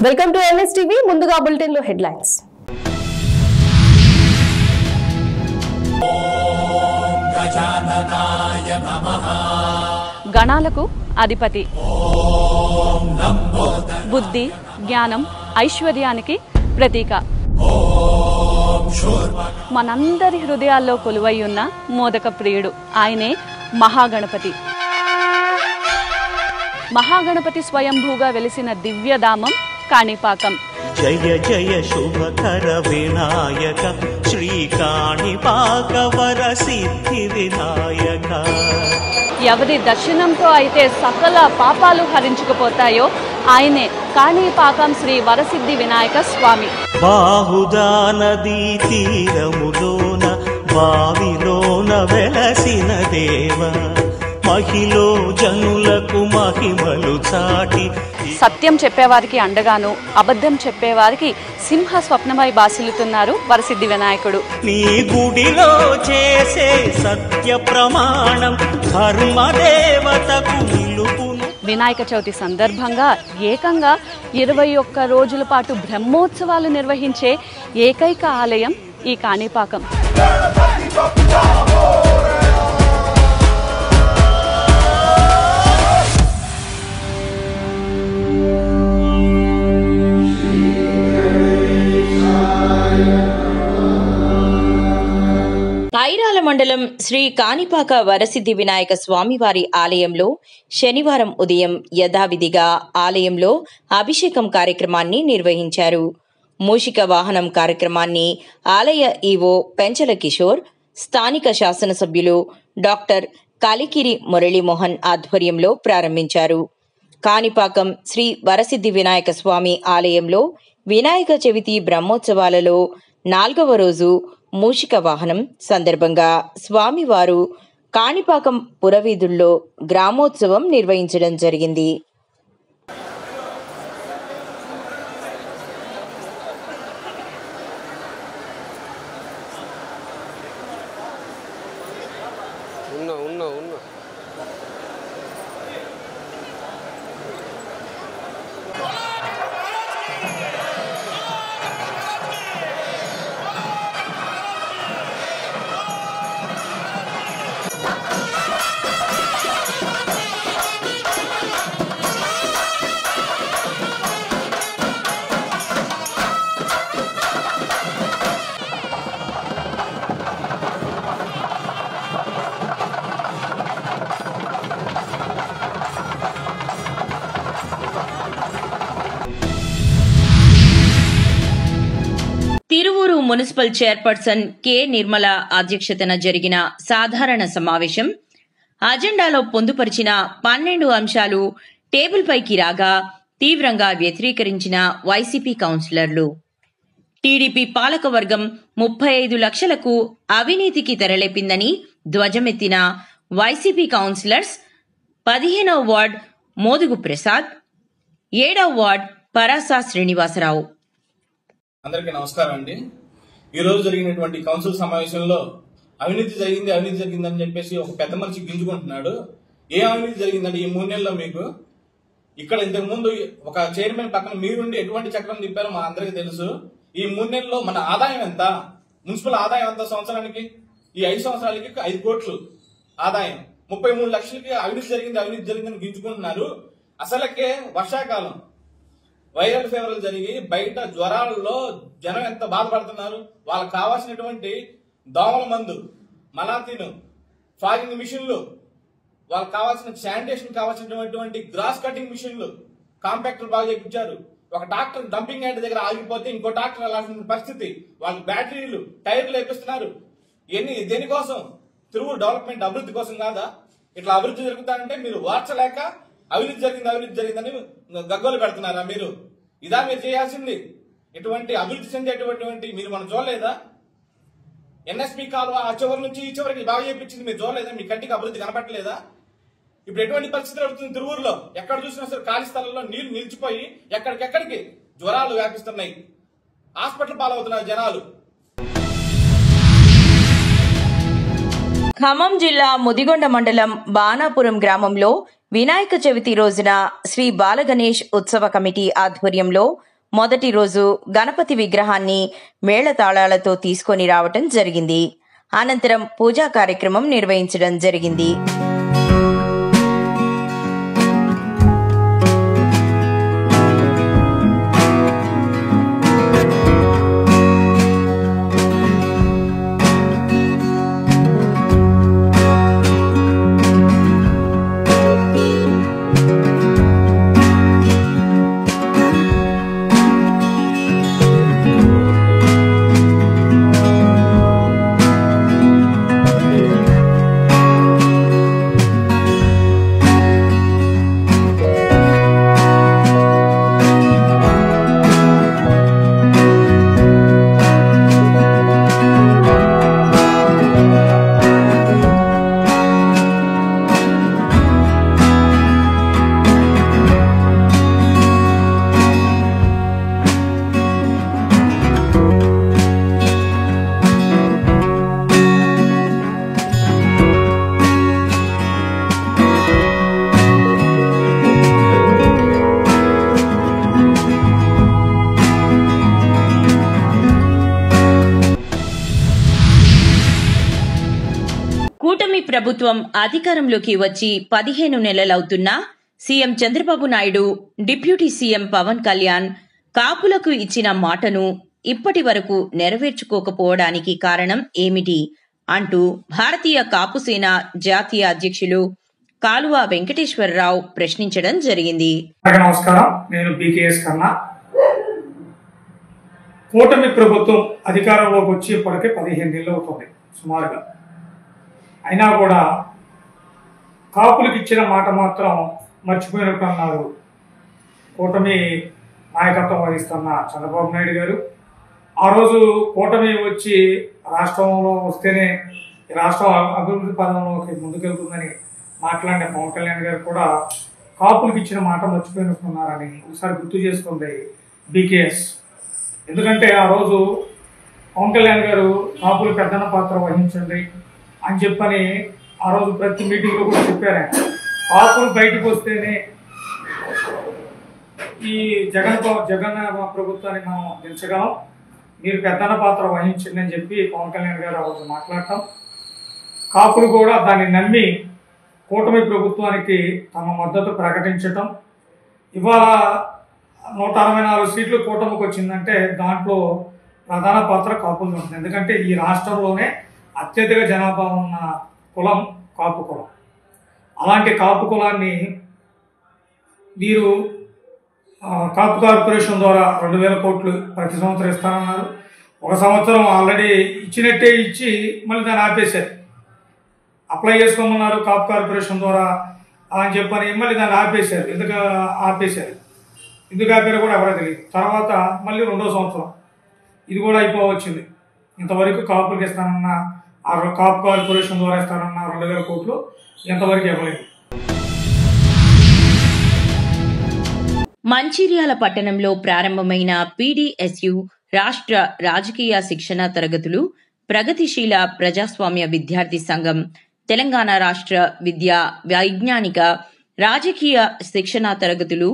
Welcome to NS TV. ముందుగా bulletin లో headlines. గణాలకు అధిపతి, బుద్ధి, జ్ఞానం, ఐశ్వర్యానికి ప్రతీక, మనందరి హృదయాల్లో కొలువై ఉన్న మోదక ప్రియుడు ఆయనే మహాగణపతి. మహాగణపతి స్వయంభూగా వెలిసిన దివ్యధామం కాణిపాకం. జయ జయ శుభకర వినాయక శ్రీ కాణిపాక వర సిద్ధి వినాయక. ఎవరి దర్శనంతో అయితే సకల పాపాలు హరించుకుపోతాయో ఆయనే కాణిపాకం శ్రీ వరసిద్ధి వినాయక స్వామి. బాహుదా నదీ తీరములోన బావిలోన వెలసిన దేవ, మహిలో జనులకు మహిమలు చాటి. సత్యం చెప్పేవారికి అండగాను, అబద్ధం చెప్పేవారికి సింహ స్వప్నమై బాసిల్లుతున్నారు వరసిద్ధి వినాయకుడు. నీ గుడిలో చేసే సత్య ప్రమాణం ధర్మదేవతకు నిలుపును. వినాయక చవితి సందర్భంగా ఏకంగా 21 రోజుల పాటు బ్రహ్మోత్సవాలు నిర్వహించే ఏకైక ఆలయం ఈ కాణిపాకం. ఐరాల మండలం శ్రీ కాణిపాక వరసిద్ధి వినాయక స్వామివారి ఆలయంలో శనివారం ఉదయం యథావిధిగా ఆలయంలో అభిషేకం కార్యక్రమాన్ని నిర్వహించారు. మూషిక వాహనం కార్యక్రమాన్ని ఆలయ ఈవో పెంచల కిషోర్, స్థానిక శాసనసభ్యులు డాక్టర్ కలికిరి మురళీమోహన్ ఆధ్వర్యంలో ప్రారంభించారు. కాణిపాకం శ్రీ వరసిద్ధి వినాయక స్వామి ఆలయంలో వినాయక చవితి బ్రహ్మోత్సవాలలో 4వ రోజు మూషిక వాహనం సందర్భంగా స్వామివారు కాణిపాకం పురవీధుల్లో గ్రామోత్సవం నిర్వహించడం జరిగింది. Tiruvuru municipal chairperson K Nirmala అధ్యక్షతన జరిగిన సాధారణ సమావేశం అజెండాలో పొందుపరిచిన 12 అంశాలు టేబుల్ పైకి రాగా తీవ్రంగా వ్యతిరేకరించిన వైసీపీ కౌన్సిలర్లు. టీడీపీ పాలకవర్గం 35 లక్షలకు అవినీతికి తెరలేపిందని ధ్వజమెత్తిన వైసీపీ కౌన్సిలర్స్ 15వ వార్డ్ మోదుగు ప్రసాద్, 7వ వార్డ్ పరాస శ్రీనివాసరావు. అందరికీ నమస్కారం అండి. ఈ రోజు జరిగినటువంటి కౌన్సిల్ సమావేశంలో అవినీతి జరిగిందని చెప్పేసి ఒక పెద్ద మనిషి గింజుకుంటున్నాడు. ఏ అవినీతి జరిగిందండి ఈ 3 నెలల్లో? మీకు ఇక్కడ ఇంతకు ముందు ఒక చైర్మన్ పక్కన మీరుండి ఎటువంటి చక్రం తిప్పారో మా అందరికీ తెలుసు. ఈ 3 నెలల్లో మన ఆదాయం ఎంత, మున్సిపల్ ఆదాయం ఎంత సంవత్సరానికి? ఈ 5 సంవత్సరాలకి 5 కోట్లు ఆదాయం, 33 లక్షలకి అవినీతి జరిగిందని గింజుకుంటున్నారు. అసలకే వర్షాకాలం వైరల్ ఫీవర్లు జరిగి బయట జ్వరాలలో జనం ఎంత బాధపడుతున్నారు. వాళ్ళకి కావాల్సినటువంటి దోమల మందు, మలాతిన్, ఫాగింగ్ మిషన్లు, వాళ్ళకి కావాల్సిన శానిటేషన్ కావాల్సినటువంటి గ్రాస్ కటింగ్ మిషన్లు, కాంపాక్టర్ బాగా చేయించారు. ఒక ట్రాక్టర్ డంపింగ్ యార్డ్ దగ్గర ఆగిపోతే ఇంకో ట్రాక్టర్ వెళ్ళాల్సిన పరిస్థితి. వాళ్ళకి బ్యాటరీలు, టైర్లు వేపిస్తున్నారు. ఇవన్నీ దేనికోసం? తిరువూరు డెవలప్మెంట్ అభివృద్ధి కోసం కాదా? ఇట్లా అభివృద్ధి జరుగుతారంటే మీరు వార్చలేక అవినీతి జరిగిందని గగ్గోలు పెడుతున్నారా మీరు? ఇదా మీరు చేయాల్సింది? ఇటువంటి అభివృద్ధి చెందేటువంటి మీరు మనం చూడలేదా? ఎన్ఎస్పీ కాలువ ఆ చివరి నుంచి ఈ చివరికి బాగా చేయించింది మీరు చూడలేదా? మీ కంటికి అభివృద్ధి కనపట్టలేదా? ఇప్పుడు ఎటువంటి పరిస్థితులు అవుతుంది తిరువూరులో? ఎక్కడ చూసినా సరే ఖాళీ స్థలంలో నీళ్లు నిలిచిపోయి ఎక్కడికెక్కడికి జ్వరాలు వ్యాపిస్తున్నాయి. హాస్పిటల్ పాలవుతున్నారు జనాలు. ఖమ్మం జిల్లా ముదిగొండ మండలం బాణాపురం గ్రామంలో వినాయక చవితి రోజున శ్రీ బాలగణేష్ ఉత్సవ కమిటీ ఆధ్వర్యంలో మొదటి రోజు గణపతి విగ్రహాన్ని మేళతాళాలతో తీసుకొని రావటం జరిగింది. అనంతరం పూజా కార్యక్రమం నిర్వహించడం జరిగింది. కూటమి ప్రభుత్వం అధికారంలోకి వచ్చి 15 నెలలవుతున్నా CM Chandrababu Naidu, deputy CM Pawan Kalyan కాపులకు ఇచ్చిన మాటను ఇప్పటి వరకు నెరవేర్చుకోకపోవడానికి కారణం ఏమిటి అంటూ భారతీయ కాపుసేన జాతీయ అధ్యక్షులు కాలువ వెంకటేశ్వరరావు ప్రశ్నించడం జరిగింది. నమస్కారం, నేను బీకేఎస్ కన్నా. కూటమి ప్రభుత్వం అధికారంలోకి వచ్చి ఇప్పటికే 15 నెలలు అవుతుంది సుమారుగా. అయినా కూడా కాపులకు ఇచ్చిన మాట మాత్రం మర్చిపోయినట్టున్నారు కూటమి నాయకత్వం వహిస్తున్న చంద్రబాబు నాయుడు గారు. ఆ రోజు కూటమి వచ్చి రాష్ట్రంలో వస్తేనే రాష్ట్రం అభివృద్ధి పదంలోకి ముందుకెళ్తుందని మాట్లాడిన పవన్ కళ్యాణ్ గారు కూడా కాపులకు ఇచ్చిన మాట మర్చిపోయినట్టున్నారని ఒకసారి గుర్తు చేస్తుంది బీకేఎస్. ఎందుకంటే ఆ రోజు పవన్ కళ్యాణ్ గారు కాపులు పెద్దన్న పాత్ర వహించండి అని చెప్పని ఆ రోజు ప్రతి మీటింగ్లో కూడా చెప్పారు. కాపులు బయటకు వస్తేనే ఈ జగన్ ప్రభుత్వాన్ని మనం గెలిచగలం, మీరు పెద్దన్న పాత్ర వహించండి అని చెప్పి పవన్ కళ్యాణ్ గారు ఆ రోజు మాట్లాడటం, కాపులు కూడా దాన్ని నమ్మి కూటమి ప్రభుత్వానికి తమ మద్దతు ప్రకటించటం. ఇవాళ 164 సీట్లు కూటమికి వచ్చిందంటే దాంట్లో ప్రధాన పాత్ర కాపులు ఉంటుంది. ఎందుకంటే ఈ రాష్ట్రంలోనే అత్యధిక జనాభా ఉన్న కులం కాపు కులం. అలాంటి కాపు కులాన్ని వీరు కాపు కార్పొరేషన్ ద్వారా 2000 కోట్లు ప్రతి సంవత్సరం ఇస్తానన్నారు. ఒక సంవత్సరం ఆల్రెడీ ఇచ్చినట్టే ఇచ్చి మళ్ళీ దాన్ని ఆపేశారు. అప్లై చేసుకోమన్నారు కాపు కార్పొరేషన్ ద్వారా అని చెప్పని మళ్ళీ దాన్ని ఆపేశారు. ఎందుకు ఆపారో కూడా ఎవరో తెలియదు. తర్వాత మళ్ళీ 2వ సంవత్సరం ఇది కూడా అయిపోవచ్చింది. ఇంతవరకు కాపులకు ఇస్తానన్న కాపు కార్పొరేషన్ ద్వారా ఇస్తానన్న 2000 కోట్లు ఎంతవరకు ఇవ్వలేదు. మంచిర్యాల పట్టణంలో ప్రారంభమైన పీడీఎస్యు రాష్ట్ర రాజకీయ శిక్షణ తరగతులు, ప్రగతిశీల ప్రజాస్వామ్య విద్యార్థి సంఘం, తెలంగాణ రాష్ట్ర విద్యా వైజ్ఞానిక రాజకీయ శిక్షణ తరగతులు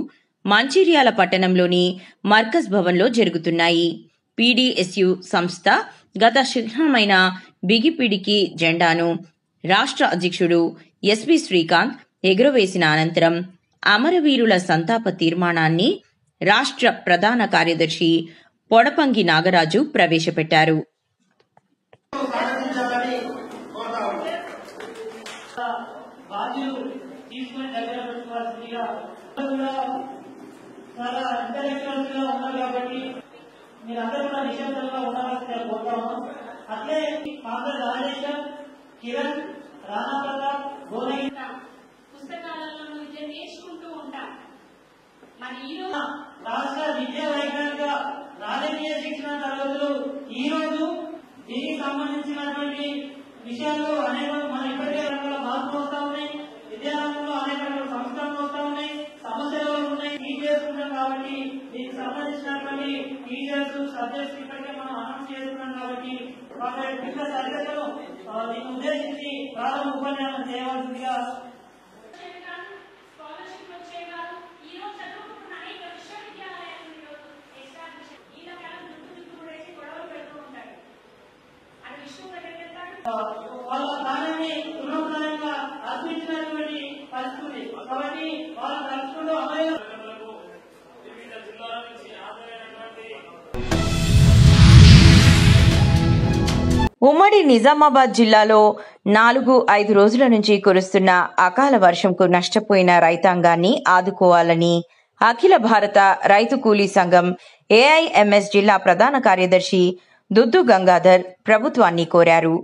మంచిర్యాల పట్టణంలోని మర్కజ్ భవన్లో జరుగుతున్నాయి. పీడీఎస్యు సంస్థ గత శిక్షణమైన బిగిపిడికి జెండాను రాష్ట్ర అధ్యక్షుడు ఎస్వి శ్రీకాంత్ ఎగురవేసిన అనంతరం అమరవీరుల సంతాప తీర్మానాన్ని రాష్ట్ర ప్రధాన కార్యదర్శి పొడపంగి నాగరాజు ప్రవేశపెట్టారు. మీరందరూ కూడా నిశ్శబ్దంగా ఉండాల్సిందే కోరుతాము. అట్లే కాంగ్రెస్ ఆదేశం కిరణ్, రాణా ప్రతాప్, గోనయ్య పుస్తకాలలో విద్య నేర్చుకుంటూ ఉంటాం. మరి ఈరోజు రాష్ట్ర విద్యా వైజ్ఞానిక రాజకీయ శిక్షణ తరగతులు ఈ రోజు దీనికి సంబంధించినటువంటి విషయాలు అనేక మన ఇప్పటికే రంగంలో మార్పులు వస్తా ఉన్నాయి. విద్యారంగంలో అనేక సంస్కరణలు వస్తా ఉన్నాయి, సమస్యలు ఉన్నాయి, చేసుకుంటాం. కాబట్టి దీనికి సంబంధించినటువంటి టీచర్స్ సబ్జెక్ట్స్ ఇప్పటికే మనం అనౌన్స్ చేసుకున్నాం. కాబట్టి వివిధ తరగతులు దీన్ని ఉద్దేశించి ప్రారంభ ఉపన్యాసం చేయవలసిందిగా స్కాలర్షిప్ వచ్చేవారు ఈ రోజు చదువుకుంటున్న అనేక విశ్వవిద్యాలయాలు ఉమ్మడి నిజామాబాద్ జిల్లాలో 4-5 రోజుల నుంచి కురుస్తున్న అకాల వర్షంకు నష్టపోయిన రైతాంగాన్ని ఆదుకోవాలని అఖిల భారత రైతు కూలీ సంఘం AIMS జిల్లా ప్రధాన కార్యదర్శి దుద్దు గంగాధర్ ప్రభుత్వాన్ని కోరారు.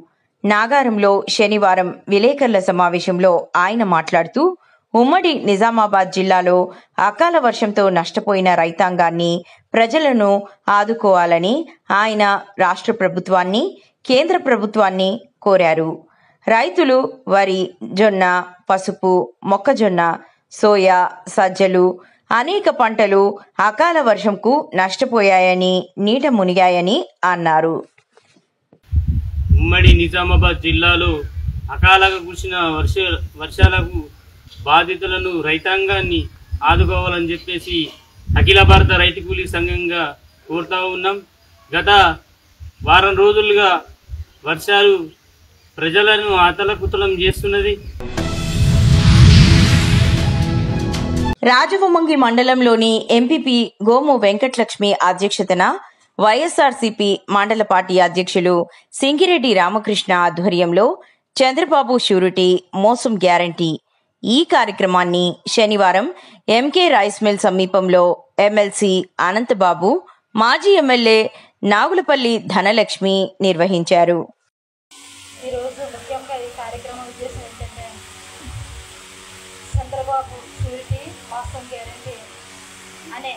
నాగారంలో శనివారం విలేకరుల సమావేశంలో ఆయన మాట్లాడుతూ ఉమ్మడి నిజామాబాద్ జిల్లాలో అకాల వర్షంతో నష్టపోయిన రైతాంగాన్ని ప్రజలను ఆదుకోవాలని ఆయన రాష్ట్ర ప్రభుత్వాన్ని కేంద్ర ప్రభుత్వాన్ని కోరారు. రైతులు వరి, జొన్న, పసుపు, మొక్కజొన్న, సోయా, సజ్జలు అనేక పంటలు అకాల వర్షంకు నష్టపోయాయని, నీట మునిగాయని అన్నారు. ఉమ్మడి నిజామాబాద్ జిల్లాలో అకాలంగా కురిసిన వర్షాలకు బాధితులను రైతాంగాన్ని ఆదుకోవాలని చెప్పేసి అఖిల భారత రైతు కూలీ సంఘంగా కోరుతా ఉన్నాం. గత వారం రోజులుగా వర్షాలు ప్రజలను అతలకుతలం చేస్తున్నది. రాజవొమ్మంగి మండలంలోని ఎంపీపీ గోము వెంకటలక్ష్మి అధ్యక్షతన వైఎస్ఆర్సీపీ మండల పార్టీ అధ్యక్షులు సింగిరెడ్డి రామకృష్ణ ఆధ్వర్యంలో చంద్రబాబు షూరిటీ మోసం గ్యారంటీ ఈ కార్యక్రమాన్ని శనివారం ఎంకే రైస్ మిల్ సమీపంలో ఎమ్మెల్సీ అనంతబాబు, మాజీ ఎమ్మెల్యే నాగులపల్లి ధనలక్ష్మి నిర్వహించారు. ఈరోజు ముఖ్యంగా ఈ కార్యక్రమం ఉద్దేశం ఏంటంటే చంద్రబాబు షూరిటీ మోసం గ్యారంటీ అనే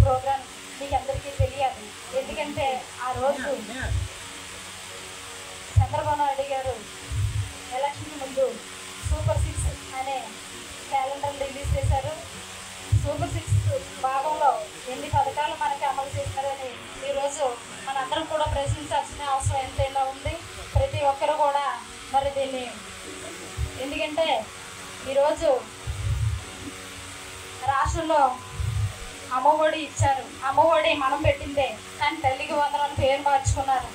ప్రోగ్రాం మీకు అందరికీ తెలియాలి. ఎందుకంటే ఆ రోజు చంద్రబాబు నాయుడు గారు ఎలక్షన్ ముందు సూపర్ 6 అనే క్యాలెండర్ రిలీజ్ చేశారు. సూపర్ 6 భాగంలో ఎన్ని పథకాలు మనకి అమలు చేసినారని ఈరోజు మనందరం కూడా ప్రశ్నించాల్సిన అవసరం ఎంతైనా ఉంది. ప్రతి ఒక్కరు కూడా మరి దీన్ని, ఎందుకంటే ఈరోజు రాష్ట్రంలో అమ్మఒడి ఇచ్చారు. అమ్మఒడి మనం పెట్టిందే, కానీ తల్లికి వందనాలు పేరు మార్చుకున్నారు.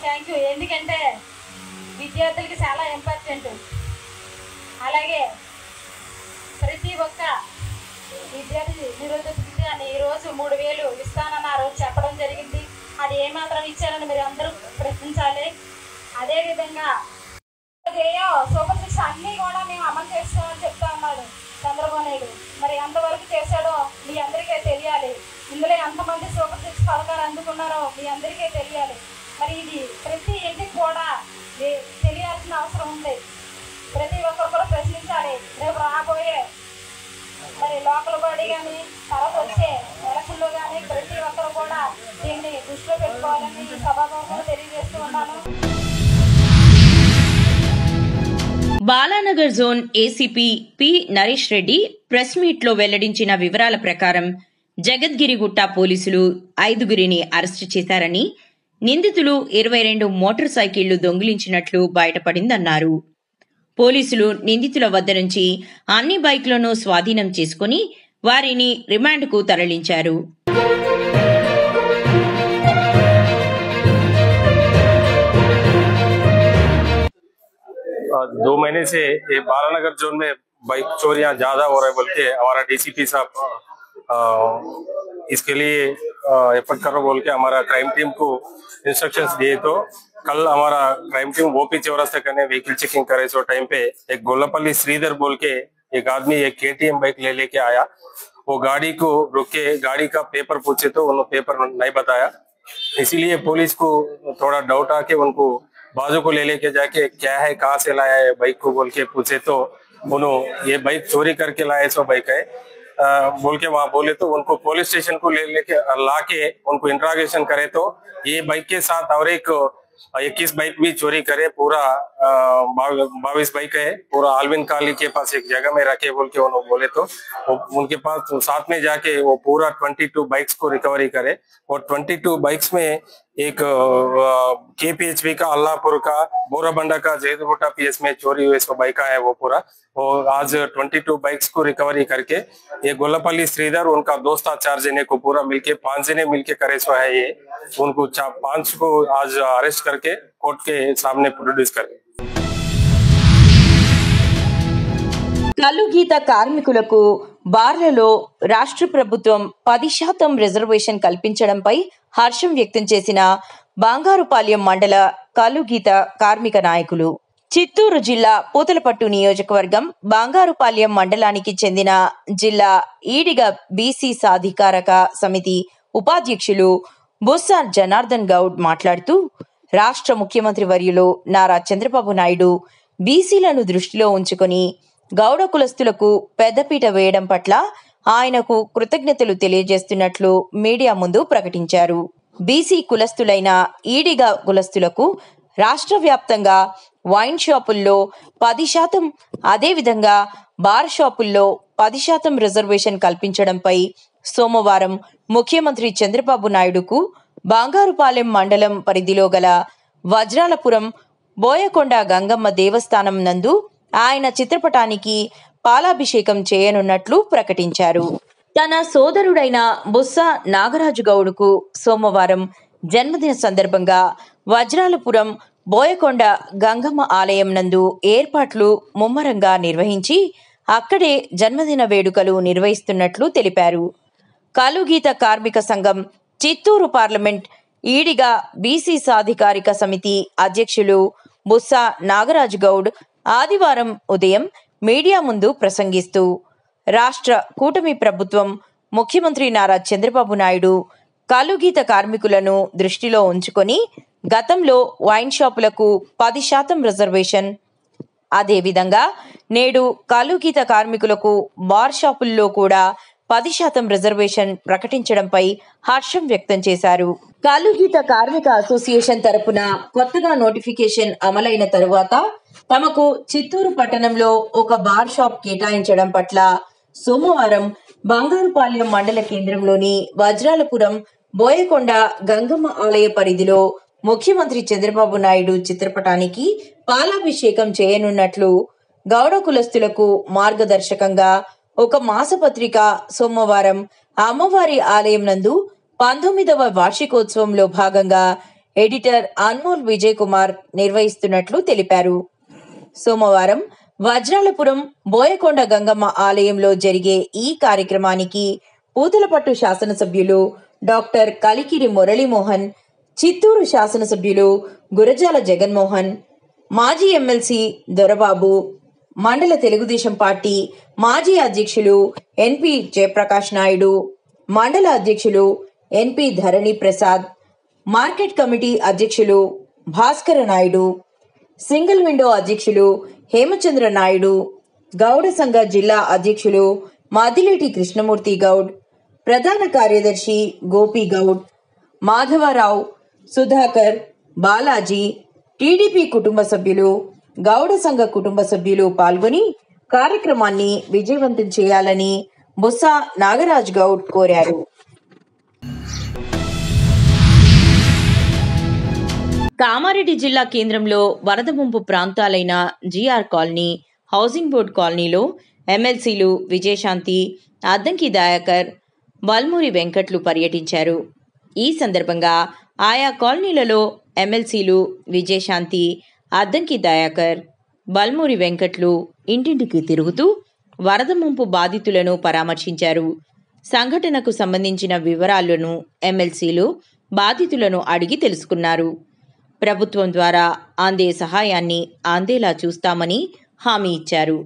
Thank you. ఎందుకంటే విద్యార్థులకి చాలా ఇంపార్టెంట్. అలాగే ప్రతి ఒక్క విద్యార్థి నిరుద్యోగ విద్య అని ఈరోజు 3000 ఇస్తానని ఆ రోజు చెప్పడం జరిగింది. అది ఏమాత్రం ఇచ్చారని మీరు అందరూ ప్రశ్నించాలి. అదేవిధంగా సూపర్ 6 అన్నీ కూడా మేము అమలు చేస్తామని చెప్తా ఉన్నాడు చంద్రబాబు నాయుడు. మరి ఎంతవరకు చేశాడో మీ అందరికీ తెలియాలి. ఇందులో ఎంతమంది సూపర్ 6 పథకాలు అందుకున్నారో మీ అందరికీ తెలియాలి. మరి ఇది ప్రతి ఇంటికి కూడా తెలియాల్సిన అవసరం ఉంది. ప్రతి ఒక్కరు కూడా ప్రశ్నించాలి. రేపు రాబోయే మరి లోకల్ బాడీ కానీ తర్వాత వచ్చే ఎలక్షన్లో కానీ ప్రతి ఒక్కరు కూడా దీన్ని దృష్టిలో పెట్టుకోవాలని సభాముఖంగా తెలియజేస్తూ ఉన్నాను. Balanagar zone ACP P Naresh Reddy press meet లో వెల్లడించిన వివరాల ప్రకారం జగద్గిరిగుట్ట పోలీసులు 5గురిని అరెస్టు చేశారని, నిందితులు 22 మోటార్ సైకిళ్లు దొంగిలించినట్లు బయటపడిందన్నారు. పోలీసులు నిందితుల వద్ద నుంచి అన్ని బైక్లను స్వాధీనం చేసుకుని వారిని రిమాండ్కు తరలించారు. 2 महीने से ये बालानगर जोन में बाइक चोरियां ज्यादा हो रहा है बोल के हमारा डीसीपी साहब इसके लिए एफर्ट करो बोल के हमारा क्राइम टीम को इंस्ट्रक्शंस दिए। तो कल हमारा क्राइम टीम ओपी चौरास्ते करने व्हीकल चेकिंग करे सो टाइम पे एक गोलापल्ली श्रीधर बोल के एक आदमी एक KTM बाइक लेके आया। वो गाड़ी को रोक के गाड़ी का पेपर पूछे तो उन्होंने पेपर नहीं बताया, इसीलिए पुलिस को थोड़ा डाउट आके उनको बाजू को लेके जाके क्या है कहाँ से लाया है बाइक को बोल के पूछे तो उन्होंने ये बाइक चोरी करके लाए सो बाइक है बोल के वहां बोले। तो उनको पुलिस स्टेशन को लेके लाके उनको इंट्रोगेशन करे तो ये बाइक के साथ और एक 21 बाइक भी चोरी करे, पूरा 22 बाइक है पूरा आलविन काली के पास एक जगह में रखे बोल के उन्होंने बोले। तो उनके पास साथ में जाके वो पूरा 22 बाइक्स को रिकवरी करे और 22 बाइक्स में एक KPHP का अल्लाहपुर का बोराबंडा का जयदुगुट्टा PS में चोरी हुए सो बाइक है वो पूरा। और आज 22 बाइक्स को रिकवरी करके ये गोलापल्ली श्रीधर उनका दोस्त 4 जने को पूरा मिलके 5 जने मिलके करे सो है ये उनको 5 को आज अरेस्ट करके कोर्ट के सामने प्रोड्यूस करे। కల్లు గీత కార్మికులకు బార్లలో రాష్ట్ర ప్రభుత్వం 10% రిజర్వేషన్ కల్పించడంపై హర్షం వ్యక్తం చేసిన బంగారుపాలెం మండల కలుగీత కార్మిక నాయకులు. చిత్తూరు జిల్లా పూతలపట్టు నియోజకవర్గం బంగారుపాలెం మండలానికి చెందిన జిల్లా ఈడిగ బీసీ సాధికారక సమితి ఉపాధ్యక్షులు బుస్సా జనార్దన్ గౌడ్ మాట్లాడుతూ, రాష్ట్ర ముఖ్యమంత్రి వర్యులు నారా చంద్రబాబు నాయుడు బీసీలను దృష్టిలో ఉంచుకొని గౌడ కులస్తులకు పెద్దపీట వేయడం పట్ల ఆయనకు కృతజ్ఞతలు తెలియజేస్తున్నట్లు మీడియా ముందు ప్రకటించారు. బీసీ కులస్తులైన ఈడిగ కులస్తులకు రాష్ట్ర వ్యాప్తంగా వైన్ షాపుల్లో 10%, అదేవిధంగా బార్ షాపుల్లో 10% రిజర్వేషన్ కల్పించడంపై సోమవారం ముఖ్యమంత్రి చంద్రబాబు నాయుడుకు బంగారుపాలెం మండలం పరిధిలో గల వజ్రాలపురం బోయకొండ గంగమ్మ దేవస్థానం నందు ఆయన చిత్రపటానికి పాలాభిషేకం చేయనున్నట్లు ప్రకటించారు. తన సోదరుడైన బుస్సా నాగరాజు గౌడ్కు సోమవారం జన్మదిన సందర్భంగా వజ్రాలపురం బోయకొండ గంగమ్మ ఆలయం నందు ఏర్పాట్లు ముమ్మరంగా నిర్వహించి అక్కడే జన్మదిన వేడుకలు నిర్వహిస్తున్నట్లు తెలిపారు. కలుగీత కార్మిక సంఘం చిత్తూరు పార్లమెంట్ ఈడిగ బీసీ సాధికారిక సమితి అధ్యక్షులు బుస్సా నాగరాజు గౌడ్ ఆదివారం ఉదయం మీడియా ముందు ప్రసంగిస్తూ, రాష్ట్ర కూటమి ప్రభుత్వం ముఖ్యమంత్రి నారా చంద్రబాబు నాయుడు కలుగీత కార్మికులను దృష్టిలో ఉంచుకొని గతంలో వైన్ షాపులకు 10% రిజర్వేషన్, అదేవిధంగా నేడు కలుగీత కార్మికులకు బార్ షాపుల్లో కూడా 10% రిజర్వేషన్ ప్రకటించడంపై హర్షం వ్యక్తం చేశారు. కలుగీత కార్మిక అసోసియేషన్ తరపున కొత్తగా నోటిఫికేషన్ అమలైన తరువాత తమకు చిత్తూరు పట్టణంలో ఒక బార్ షాప్ కేటాయించడం పట్ల సోమవారం బంగారుపాలెం మండల కేంద్రంలోని వజ్రాలపురం బోయకొండ గంగమ్మ ఆలయ పరిధిలో ముఖ్యమంత్రి చంద్రబాబు నాయుడు చిత్రపటానికి పాలాభిషేకం చేయనున్నట్లు గౌడ కులస్తులకు మార్గదర్శకంగా ఒక మాసపత్రిక సోమవారం అమ్మవారి ఆలయం నందు 19వ వార్షికోత్సవంలో భాగంగా ఎడిటర్ అన్మోల్ విజయ్ కుమార్ నిర్వహిస్తున్నట్లు తెలిపారు. సోమవారం వజ్రాలపురం బోయకొండ గంగమ్మ ఆలయంలో జరిగే ఈ కార్యక్రమానికి పూతలపట్టు శాసనసభ్యులు డాక్టర్ కలికిరి మురళీమోహన్, చిత్తూరు శాసనసభ్యులు గురజాల జగన్మోహన్, మాజీ ఎమ్మెల్సీ దొరబాబు, మండల తెలుగుదేశం పార్టీ మాజీ అధ్యక్షులు ఎన్పి జయప్రకాష్ నాయుడు, మండల అధ్యక్షులు ఎన్పి ధరణి ప్రసాద్, మార్కెట్ కమిటీ అధ్యక్షులు భాస్కర నాయుడు, సింగిల్ విండో అధ్యక్షులు హేమచంద్ర నాయుడు, గౌడ సంఘ జిల్లా అధ్యక్షులు మదిలేటి కృష్ణమూర్తి గౌడ్, ప్రధాన కార్యదర్శి గోపి గౌడ్, మాధవరావు, సుధాకర్, బాలాజీ, టీడీపీ కుటుంబ సభ్యులు, గౌడ సంఘ కుటుంబ సభ్యులు పాల్గొని కార్యక్రమాన్ని విజయవంతం చేయాలని బుస్సా నాగరాజ్ గౌడ్ కోరారు. కామారెడ్డి జిల్లా కేంద్రంలో వరద ముంపు ప్రాంతాలైన జిఆర్ కాలనీ, హౌసింగ్ బోర్డ్ కాలనీలో ఎమ్మెల్సీలు విజయశాంతి, అద్దంకి దయాకర్, బల్మూరి వెంకట్లు పర్యటించారు. ఈ సందర్భంగా ఆయా కాలనీలలో ఎమ్మెల్సీలు విజయశాంతి, అద్దంకి దయాకర్, బల్మూరి వెంకట్లు ఇంటింటికి తిరుగుతూ వరద ముంపు బాధితులను పరామర్శించారు. సంఘటనకు సంబంధించిన వివరాలను ఎమ్మెల్సీలు బాధితులను అడిగి తెలుసుకున్నారు. ప్రభుత్వం ద్వారా అందే సహాయాన్ని అందేలా చూస్తామని హామీ ఇచ్చారు.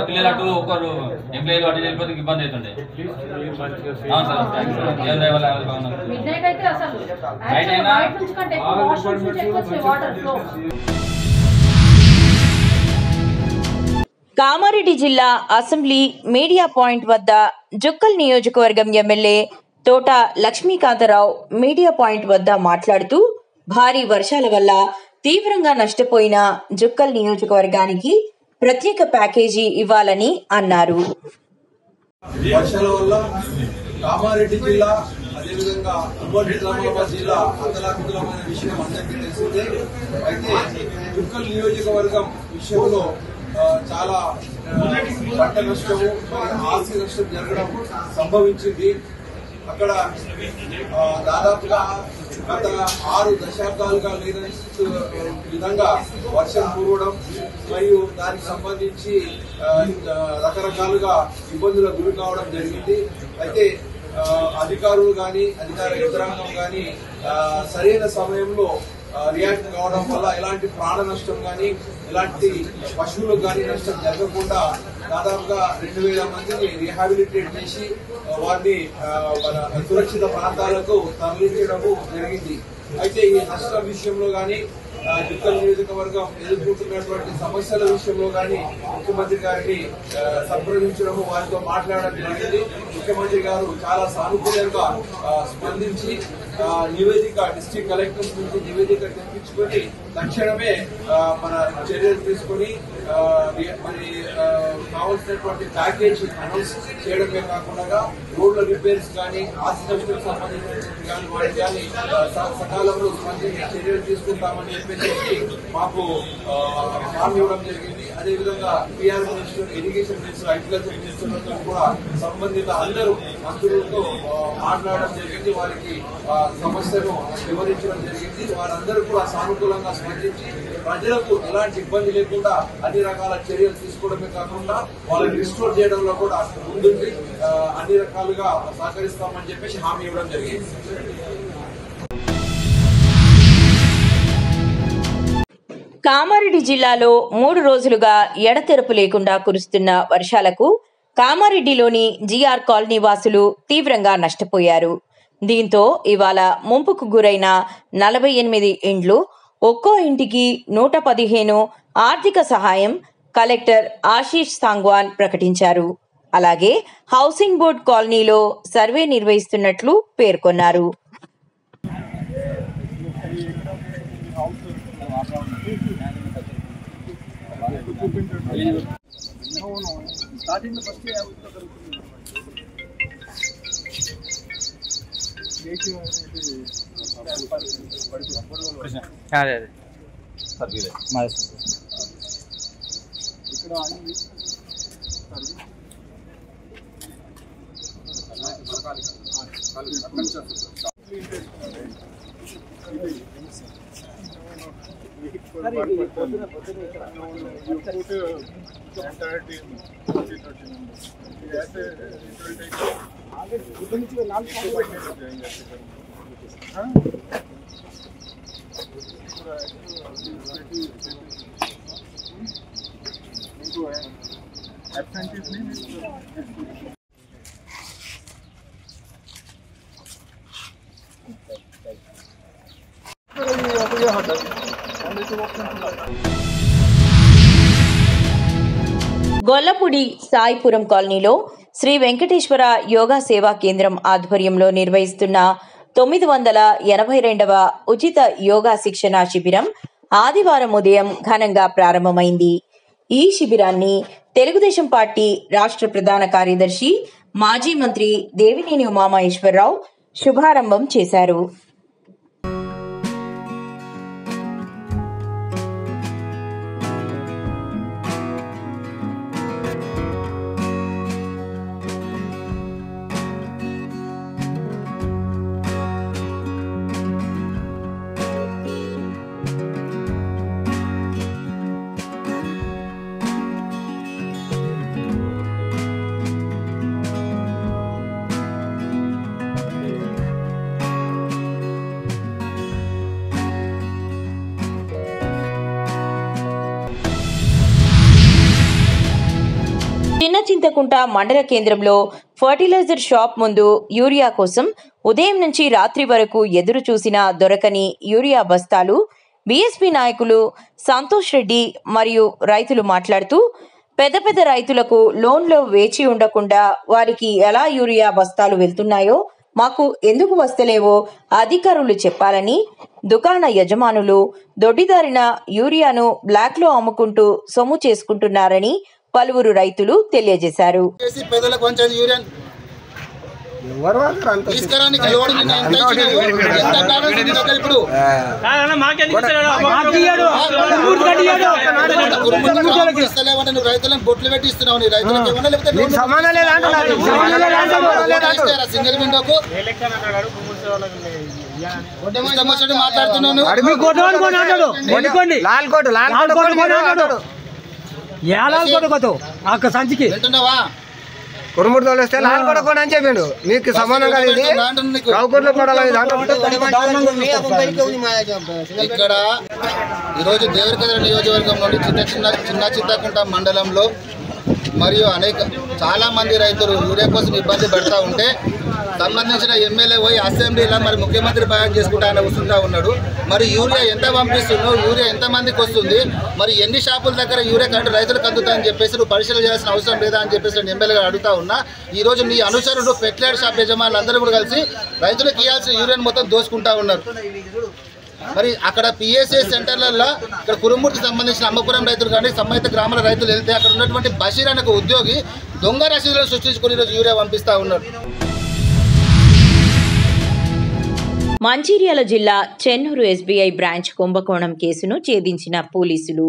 పిల్లలు ఒకరు ఎంప్లాయీలు అటు వెళ్ళిపోతే ఇబ్బంది అవుతుండే. కామారెడ్డి జిల్లా అసెంబ్లీ మీడియా పాయింట్ వద్ద జుక్కల్ నియోజకవర్గం ఎమ్మెల్యే తోట లక్ష్మీకాంతరావు మీడియా పాయింట్ వద్ద మాట్లాడుతూ, భారీ వర్షాల వల్ల తీవ్రంగా నష్టపోయిన జుక్కల్ నియోజకవర్గానికి ప్రత్యేక ప్యాకేజీ ఇవ్వాలని అన్నారు. వర్షాల వల్ల కామారెడ్డి జిల్లా అదేవిధంగా ఉమ్మడి నిజామాబాద్ జిల్లా అతలాకుతలమైన విషయం అందరికీ తెలిసిందే. అయితే జుక్కల్ నియోజకవర్గం విషయంలో చాలా పంట నష్టము ఆస్తి నష్టం జరగడం సంభవించింది. అక్కడ దాదాపుగా గత 6 దశాబ్దాలుగా లేని విధంగా వర్షం కురవడం మరియు దానికి సంబంధించి రకరకాలుగా ఇబ్బందులకు గురి కావడం జరిగింది. అయితే అధికారులు కానీ అధికార యంత్రాంగం కానీ సరైన సమయంలో రియాక్ట్ కావడం వల్ల ఎలాంటి ప్రాణ నష్టం కానీ ఎలాంటి పశువులకు కానీ నష్టం జరగకుండా దాదాపుగా 2000 మందిని రీహాబిలిటేట్ చేసి వారిని మన సురక్షిత ప్రాంతాలకు తరలించడము జరిగింది. అయితే ఈ నష్టం విషయంలో కానీ జుక్కల్ నియోజకవర్గం ఎదుర్కొంటున్నటువంటి సమస్యల విషయంలో కానీ ముఖ్యమంత్రి గారిని సంప్రదించడము వారితో మాట్లాడడం జరిగింది. ముఖ్యమంత్రి గారు చాలా సానుకూలంగా స్పందించి నివేదిక డిస్ట్రిక్ట్ కలెక్టర్ నుంచి నివేదిక తెప్పించుకొని తక్షణమే మన చర్యలు తీసుకొని మరి కావాల్సినటువంటి ప్యాకేజ్ అనౌన్స్ చేయడమే కాకుండా రోడ్ల రిపేర్స్ కానీ ఆస్తి నష్టం సంబంధించినటువంటి కానీ వాటికి కానీ సకాలంలో స్పందించి చర్యలు తీసుకుంటామని చెప్పేసి మాకు హామీ ఇవ్వడం జరిగింది. అదేవిధంగా PR minister, irrigation minister, agriculture మినిస్టర్లతో కూడా సంబంధిత అందరూ మంత్రులతో మాట్లాడడం జరిగింది. వారికి సమస్యను వివరించడం జరిగింది. వారందరూ కూడా సానుకూలంగా స్పందించి ప్రజలకు ఎలాంటి ఇబ్బంది లేకుండా అన్ని రకాల చర్యలు తీసుకోవడమే కాకుండా వాళ్ళని రిస్టోర్ చేయడంలో కూడా ముందుండి అన్ని రకాలుగా సహకరిస్తామని చెప్పేసి హామీ ఇవ్వడం జరిగింది. కామారెడ్డి జిల్లాలో 3 రోజులుగా ఎడతెరపు లేకుండా కురుస్తున్న వర్షాలకు కామారెడ్డిలోని జిఆర్ కాలనీ వాసులు తీవ్రంగా నష్టపోయారు. దీంతో ఇవాళ ముంపుకు గురైన 48 ఇండ్లు, ఒక్కో ఇంటికి 115 ఆర్థిక సహాయం కలెక్టర్ ఆశీష్ సాంగ్వాన్ ప్రకటించారు. అలాగే హౌసింగ్ బోర్డ్ కాలనీలో సర్వే నిర్వహిస్తున్నట్లు పేర్కొన్నారు. గొల్లపూడి సాయిపురం కాలనీలో శ్రీ వెంకటేశ్వర యోగా సేవా కేంద్రం ఆధ్వర్యంలో నిర్వహిస్తున్న 982వ ఉచిత యోగా శిక్షణ శిబిరం ఆదివారం ఉదయం ఘనంగా ప్రారంభమైంది. ఈ శిబిరాన్ని తెలుగుదేశం పార్టీ రాష్ట్ర ప్రధాన కార్యదర్శి మాజీ మంత్రి దేవినేని ఉమామహేశ్వరరావు శుభారంభం చేశారు. చింతకుంట మండల కేంద్రంలో ఫర్టిలైజర్ షాప్ ముందు యూరియా కోసం ఉదయం నుంచి రాత్రి వరకు ఎదురు చూసినా దొరకని యూరియా బస్తాలు బీఎస్పీ నాయకులు సంతోష్ రెడ్డి మరియు రైతులు మాట్లాడుతూ పెద్ద పెద్ద రైతులకు లోన్లో వేచి ఉండకుండా వారికి ఎలా యూరియా బస్తాలు వెళ్తున్నాయో మాకు ఎందుకు వస్తలేవో అధికారులు చెప్పాలని, దుకాణ యజమానులు దొడ్డిదారిన యూరియాను బ్లాక్లో అమ్ముకుంటూ సొమ్ము చేసుకుంటున్నారని పలువురు రైతులు తెలియజేశారు. తీసుకురాని కలవాడు నిన్న ఎంత ఇచ్చినావు? ఎంత బ్యాలెన్స్ ఉంది దగ్గర ఇప్పుడు? ఇస్తలేవంటే నువ్వు రైతులను బొట్లు పెట్టి ఇస్తున్నావు. నీ రైతులకు ఏమన్నా లేకపోతే సింగిల్ విండోకు మాట్లాడుతున్నాను. వింటున్నావా? కురుముడు తోలిస్తే లాల్ కొడకొని అని చెప్పిండు. నీకు సమానం కాదు ఇది. ఇక్కడ ఈరోజు దేవరకద్ర నియోజకవర్గంలోని చిన్న చింతకుంట మండలంలో మరియు చాలా మంది రైతులు యూరియా కోసం ఇబ్బంది పడతా ఉంటే సంబంధించిన ఎమ్మెల్యే పోయి అసెంబ్లీలో మరి ముఖ్యమంత్రి భయం చేసుకుంటా ఆయన వస్తుంటా ఉన్నాడు. మరి యూరియా ఎంత పంపిస్తున్నావు? యూరియా ఎంత మందికి వస్తుంది? మరి ఎన్ని షాపుల దగ్గర యూరియా కరెంట్ రైతులకు అందుతాయని చెప్పేసి నువ్వు పరిశీలన చేయాల్సిన అవసరం లేదా అని చెప్పేసి నేను ఎమ్మెల్యేగా అడుగుతా ఉన్నా. ఈ రోజు నీ అనుచరుడు ఫెర్టిలైజర్ షాప్ యజమానులు అందరూ కూడా కలిసి రైతులకు ఇవ్వాల్సిన యూరియాని మొత్తం దోసుకుంటా ఉన్నారు. మరి అక్కడ పిఎస్ఏ సెంటర్లలో ఇక్కడ కురుమూర్తికి సంబంధించిన అమ్మపురం రైతులు కానీ సంబంధిత గ్రామాల రైతులు వెళ్తే అక్కడ ఉన్నటువంటి బషీర్ అనే ఉద్యోగి దొంగ రసీదులను సృష్టించుకుని ఈరోజు యూరియా పంపిస్తా ఉన్నారు. మంచిర్యాల జిల్లా చెన్నూరు ఎస్బీఐ బ్రాంచ్ కుంభకోణం కేసును ఛేదించిన పోలీసులు.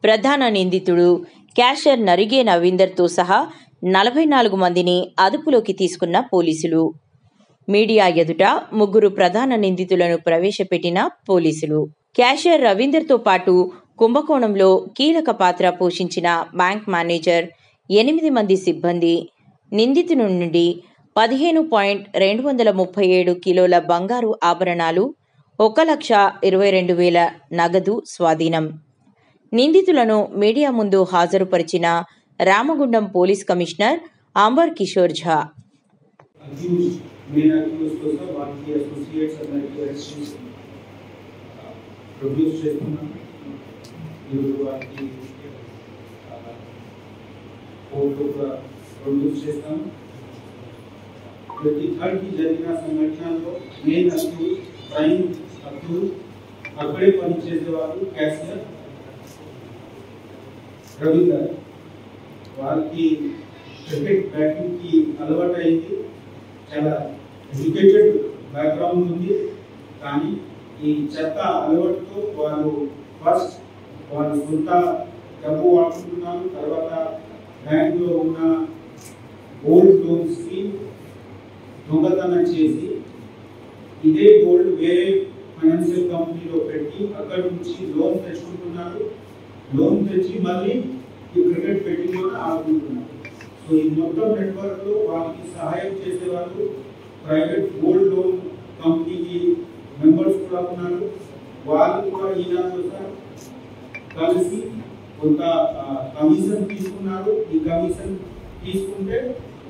ప్రధాన నిందితుడు క్యాషియర్ నరిగే నవీందర్తో సహా 44 మందిని అదుపులోకి తీసుకున్న పోలీసులు. మీడియా ఎదుట 3 ప్రధాన నిందితులను ప్రవేశపెట్టిన పోలీసులు. క్యాషియర్ రవీందర్తో పాటు కుంభకోణంలో కీలక పాత్ర పోషించిన బ్యాంక్ మేనేజర్, 8 మంది సిబ్బంది, నిందితుని నుండి 15.237 కిలోల బంగారు ఆభరణాలు, 1,22,000 నగదు స్వాధీనం. నిందితులను మీడియా ముందు హాజరుపరిచిన రామగుండం పోలీస్ కమిషనర్ అంబర్ కిషోర్ ఝా. ప్రతి థర్డ్కి జరిగిన సంఘటనలో మెయిన్ అక్యూజ్, ప్రైమ్ అక్యూజ్, అక్కడే పనిచేసేవారు క్యాషియర్ రవీందర్. వారికి క్రికెట్ బ్యాటింగ్కి అలవాటు అయింది. చాలా ఎడ్యుకేటెడ్ బ్యాక్గ్రౌండ్ ఉంది. కానీ ఈ చెత్త అలవాటుతో వాళ్ళు ఫస్ట్ వాళ్ళు సొంత డబ్బు వాడుకుంటున్నారు. తర్వాత బ్యాంకులో ఉన్న గోల్డ్ లోన్స్కి దొంగతనం చేసి ఇదే గోల్డ్ వేరే ఫైనాన్షియల్ కంపెనీలో పెట్టి అక్కడి నుంచి లోన్ తెచ్చుకుంటున్నారు. లోన్ తెచ్చి మళ్ళీ ఈ క్రికెట్ బెట్టింగ్లో ఆడుకుంటున్నారు. సో ఈ మొత్తం నెట్వర్క్లో వాళ్ళకి సహాయం చేసేవాళ్ళు ప్రైవేట్ గోల్డ్ లోన్ కంపెనీకి మెంబర్స్ కూడా ఉన్నారు. వాళ్ళు కూడా ఈనాడు కలిసి కొంత కమిషన్ తీసుకున్నారు. ఈ కమిషన్ తీసుకుంటే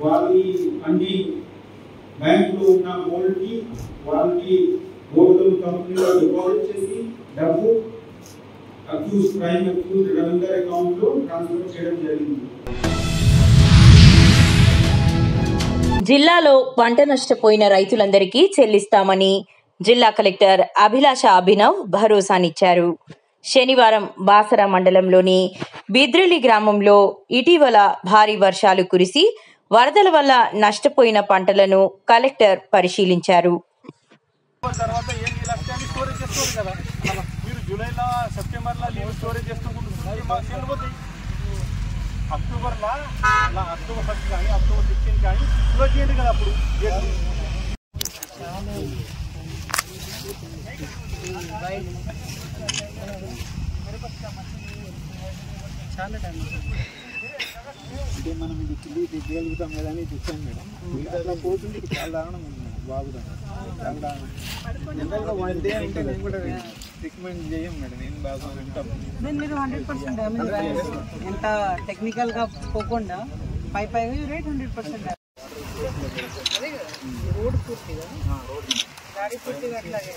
వాళ్ళు అన్ని బ్యాంకులో ఉన్న గోల్డ్కి వాళ్ళకి గోల్డ్ లోన్ కంపెనీలో డిపాజిట్ చేసి డబ్బు అక్యూజ్ ప్రైమ్ అక్యూజ్ రవీందర్ అకౌంట్లో ట్రాన్స్ఫర్ చేయడం జరిగింది. జిల్లాలో పంట నష్టపోయిన రైతులందరికీ చెల్లిస్తామని జిల్లా కలెక్టర్ అభిలాష అభినవ్ భరోసానిచ్చారు. శనివారం బాసర మండలంలోని బిద్రెలి గ్రామంలో ఇటీవల భారీ వర్షాలు కురిసి వరదల వల్ల నష్టపోయిన పంటలను కలెక్టర్ పరిశీలించారు. తర్వాత ఏ నీళ్ళు వస్తాయని స్టోరేజ్ చేసుకోవాలి కదా. మీరు జూలైలో సెప్టెంబర్లో నీళ్ళు స్టోరేజ్ చేసుకుంటున్నారు. అక్టోబర్లో అక్టోబర్ 1 కానీ అక్టోబర్ 15 కానీ క్లోజ్ చేయండి కదా. అప్పుడు చాలా టైం అంటే మనం ఇది కిల్లి దిగలుగుతాం కదా అని చూస్తాం మేడం. అట్లా పోతుంది చాలా దారుణం ఉంది మేడం. బాగుదాం చాలా దారుణం. జనరల్గా 1 డే అంటే నేను కూడా రికమెండ్ చేయం మేడం. నేను బాగా వింటాం. మీరు 100% డ్యామేజ్ ఎంత టెక్నికల్గా పోకుండా పైగా రేట్ 100% రోడ్ పూర్తిగా గాడి పూర్తిగా అట్లాగే